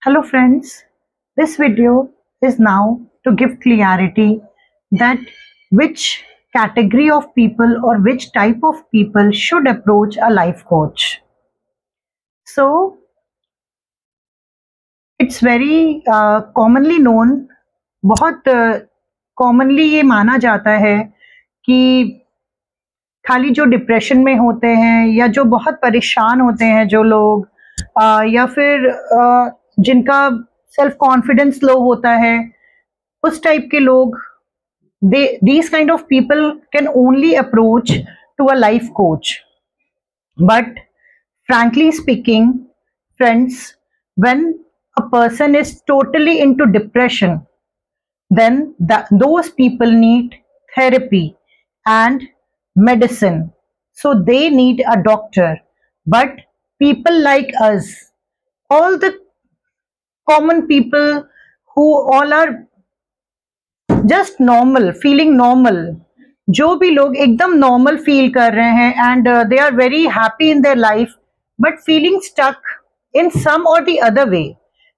Hello friends, this video is now to give clarity that which category of people or which type of people should approach a life coach. So it's very commonly known, बहुत commonly ये माना जाता है कि खाली जो depression में होते हैं या जो बहुत परेशान होते हैं जो लोग या फिर जिनका सेल्फ कॉन्फिडेंस लो होता है उस टाइप के लोग these kind of people can only approach to a life coach. But frankly speaking, friends, when a person is totally into depression, then those people need therapy and medicine. So they need a doctor. But people like us, all the common people who all are just normal, feeling normal, जो भी लोग एकदम normal feel कर रहे हैं and they are very happy in their life but feeling stuck in some और the other way,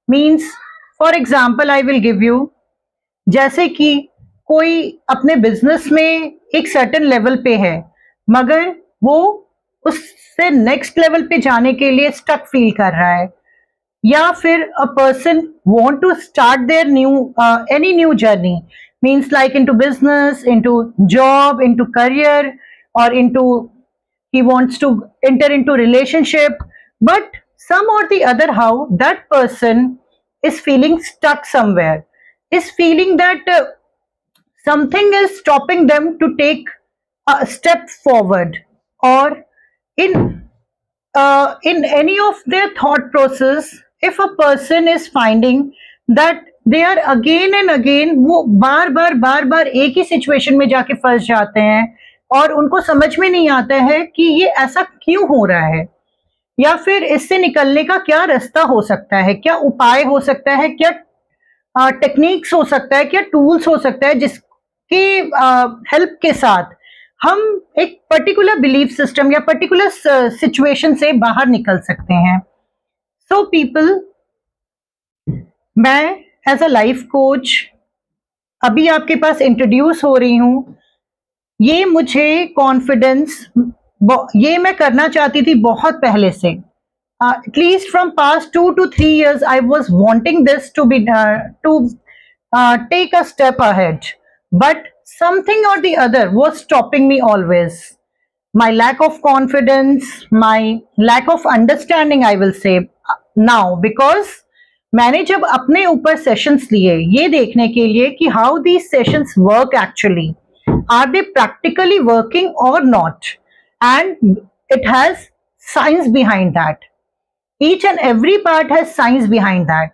means for example I will give you, जैसे कि कोई अपने बिजनेस में एक सर्टेन लेवल पे है मगर वो उससे नेक्स्ट लेवल पे जाने के लिए स्टक फील कर रहा है, या फिर a person want to start their new any new journey, means like into business, into job, into career, or into he wants to enter into relationship, but some or the other how that person is feeling stuck somewhere, is feeling that something is stopping them to take a step forward, or in any of their thought process, if a person is finding that they are again and again वो बार बार एक ही situation में जाके फंस जाते हैं और उनको समझ में नहीं आता है कि ये ऐसा क्यों हो रहा है, या फिर इससे निकलने का क्या रास्ता हो सकता है, क्या उपाय हो सकता है, क्या टेक्निक्स हो सकता है, क्या टूल्स हो सकता है जिसके हेल्प के साथ हम एक पर्टिकुलर बिलीफ सिस्टम या पर्टिकुलर सिचुएशन से बाहर निकल सकते हैं. सो पीपल, मैं एज अ लाइफ कोच अभी आपके पास इंट्रोड्यूस हो रही हूं. ये मुझे कॉन्फिडेंस, ये मैं करना चाहती थी बहुत पहले से, at least from past 2 to 3 years I was wanting this to be to take a step ahead, but something और the other was stopping me always. My lack of confidence, my lack of understanding I will say now, because मैंने जब अपने ऊपर sessions लिए ये देखने के लिए कि how these sessions work actually, are they practically working और not, and it has science behind that, each and every part has science behind that.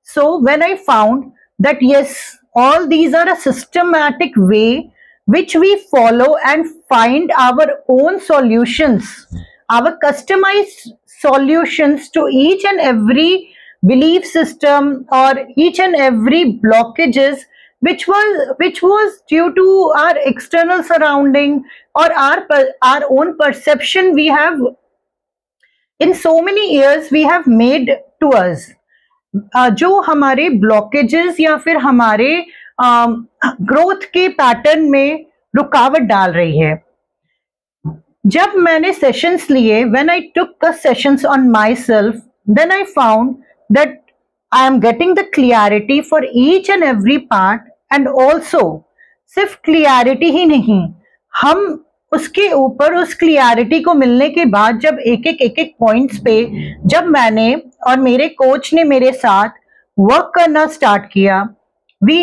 So when I found that yes, all these are a systematic way which we follow and find our own solutions, our customized solutions to each and every belief system or each and every blockages which was due to our external surrounding or our own perception we have in so many years we have made to us, जो हमारे blockages या फिर हमारे growth के pattern में रुकावट डाल रही है. जब मैंने सेशंस लिए, when I took the sessions on myself, then I found that I am getting the clarity for each and every part, and also सिर्फ clarity ही नहीं, हम उसके ऊपर उस clarity को मिलने के बाद जब एक पॉइंट्स पे जब मैंने और मेरे कोच ने मेरे साथ वर्क करना स्टार्ट किया, we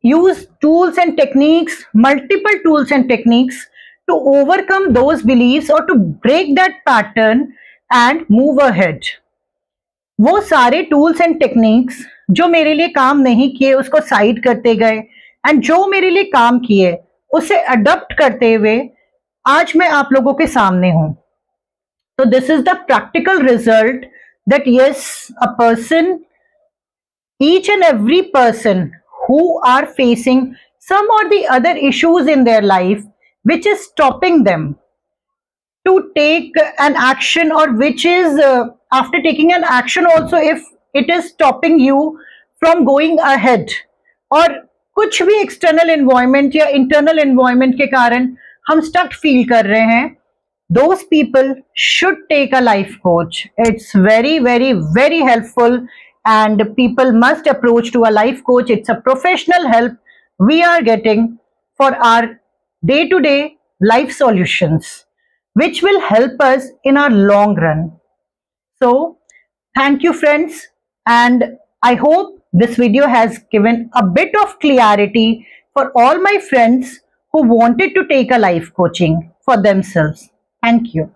use tools and techniques, multiple tools and techniques to overcome those beliefs or to break that pattern and move ahead. वो सारे टूल्स एंड टेक्निक्स जो मेरे लिए काम नहीं किए उसको साइड करते गए, एंड जो मेरे लिए काम किए उसे अडॉप्ट करते हुए आज मैं आप लोगों के सामने हूं. तो this is the practical result that yes, a person, each and every person who are facing some or the other issues in their life which is stopping them to take an action, or which is after taking an action also, if it is stopping you from going ahead, और कुछ भी external environment या internal environment के कारण हम stuck feel कर रहे हैं, those people should take a life coach. It's very, very, very helpful, and people must approach to a life coach. It's a professional help we are getting for our day-to-day life solutions, which will help us in our long run. So thank you, friends, and I hope this video has given a bit of clarity for all my friends who wanted to take a life coaching for themselves. Thank you.